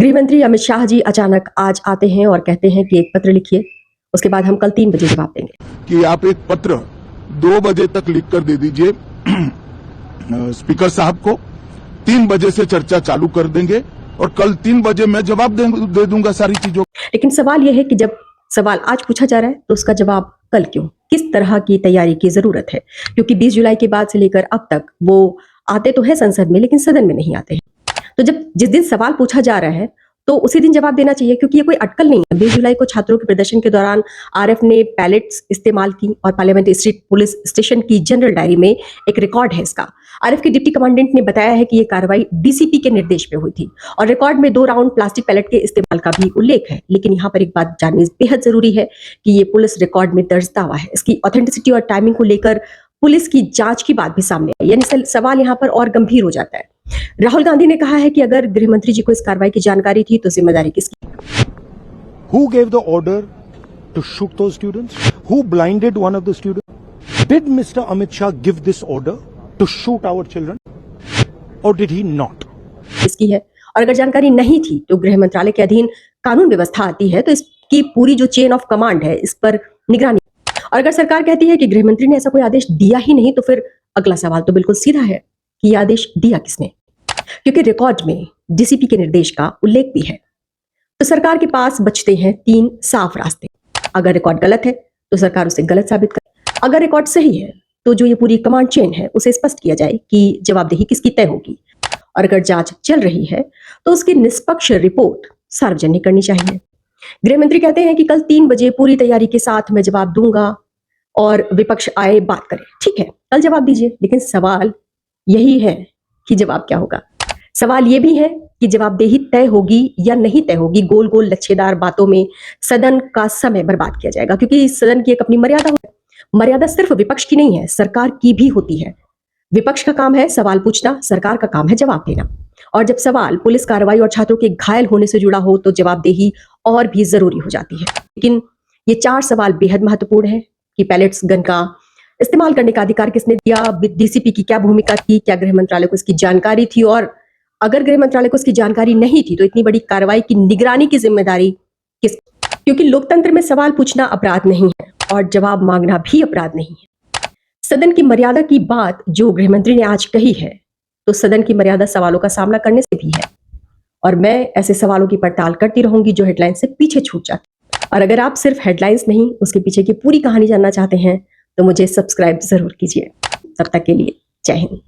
गृह मंत्री अमित शाह जी अचानक आज आते हैं और कहते हैं कि एक पत्र लिखिए, उसके बाद हम कल 3 बजे जवाब देंगे। कि आप एक पत्र 2 बजे तक लिखकर दे दीजिए स्पीकर साहब को, 3 बजे से चर्चा चालू कर देंगे और कल 3 बजे मैं जवाब दे दूंगा सारी चीजों। लेकिन सवाल यह है कि जब सवाल आज पूछा जा रहा है तो उसका जवाब कल क्यों? किस तरह की तैयारी की जरूरत है? क्योंकि 20 जुलाई के बाद से लेकर अब तक वो आते तो है संसद में, लेकिन सदन में नहीं आते हैं। तो जब जिस दिन सवाल पूछा जा रहा है तो उसी दिन जवाब देना चाहिए, क्योंकि ये कोई अटकल नहीं है। 20 जुलाई को छात्रों के प्रदर्शन के दौरान आरएफ ने पैलेट्स इस्तेमाल की और पार्लियामेंट स्ट्रीट पुलिस स्टेशन की जनरल डायरी में एक रिकॉर्ड है इसका। आरएफ के डिप्टी कमांडेंट ने बताया है कि ये कार्रवाई डीसीपी के निर्देश पे हुई थी और रिकॉर्ड में 2 राउंड प्लास्टिक पैलेट के इस्तेमाल का भी उल्लेख है। लेकिन यहाँ पर एक बात जाननी बेहद जरूरी है कि ये पुलिस रिकॉर्ड में दर्ज दावा है, इसकी ऑथेंटिसिटी और टाइमिंग को लेकर पुलिस की जांच की बात भी सामने आई, यानी सवाल यहाँ पर और गंभीर हो जाता है। राहुल गांधी ने कहा है कि अगर गृह मंत्री जी को इस कार्रवाई की जानकारी थी तो जिम्मेदारी किसकी? Who gave the order to shoot those students? Who blinded one of the students? Did Mr. Amit Shah give this order to shoot our children? Or did he not? इसकी है, और अगर जानकारी नहीं थी तो गृह मंत्रालय के अधीन कानून व्यवस्था आती है, तो इसकी पूरी जो चेन ऑफ कमांड है इस पर निगरानी। और अगर सरकार कहती है कि गृह मंत्री ने ऐसा कोई आदेश दिया ही नहीं, तो फिर अगला सवाल तो बिल्कुल सीधा है कि यह आदेश दिया किसने? क्योंकि रिकॉर्ड में डीसीपी के निर्देश का उल्लेख भी है। तो सरकार के पास बचते हैं 3 साफ रास्ते। अगर रिकॉर्ड गलत है तो सरकार उसे गलत साबित करे, अगर रिकॉर्ड सही है तो जो ये पूरी कमांड चेन है उसे स्पष्ट किया जाए कि जवाबदेही किसकी तय होगी, और अगर जांच चल रही है तो उसकी निष्पक्ष रिपोर्ट सार्वजनिक करनी चाहिए। गृह मंत्री कहते हैं कि कल 3 बजे पूरी तैयारी के साथ मैं जवाब दूंगा और विपक्ष आए बात करे। ठीक है, कल जवाब दीजिए, लेकिन सवाल यही है कि जवाब क्या होगा। सवाल यह भी है कि जवाबदेही तय होगी या नहीं तय होगी। गोल गोल लच्छेदार बातों में सदन का समय बर्बाद किया जाएगा, क्योंकि सदन की एक अपनी मर्यादा है। मर्यादा सिर्फ विपक्ष की नहीं है, सरकार की भी होती है। विपक्ष का काम है सवाल पूछना, सरकार का काम है जवाब देना। और जब सवाल पुलिस कार्रवाई और छात्रों के घायल होने से जुड़ा हो तो जवाबदेही और भी जरूरी हो जाती है। लेकिन ये 4 सवाल बेहद महत्वपूर्ण है कि पैलेट्स गन का इस्तेमाल करने का अधिकार किसने दिया, डीसीपी की क्या भूमिका थी, क्या गृह मंत्रालय को इसकी जानकारी थी, और अगर गृह मंत्रालय को इसकी जानकारी नहीं थी तो इतनी बड़ी कार्रवाई की निगरानी की जिम्मेदारी किस? क्योंकि लोकतंत्र में सवाल पूछना अपराध नहीं है और जवाब मांगना भी अपराध नहीं है। सदन की मर्यादा की बात जो गृह मंत्री ने आज कही है, तो सदन की मर्यादा सवालों का सामना करने से भी है, और मैं ऐसे सवालों की पड़ताल करती रहूंगी जो हेडलाइन से पीछे छूट जाते। और अगर आप सिर्फ हेडलाइंस नहीं उसके पीछे की पूरी कहानी जानना चाहते हैं तो मुझे सब्सक्राइब जरूर कीजिए। तब तक के लिए जय हिंद।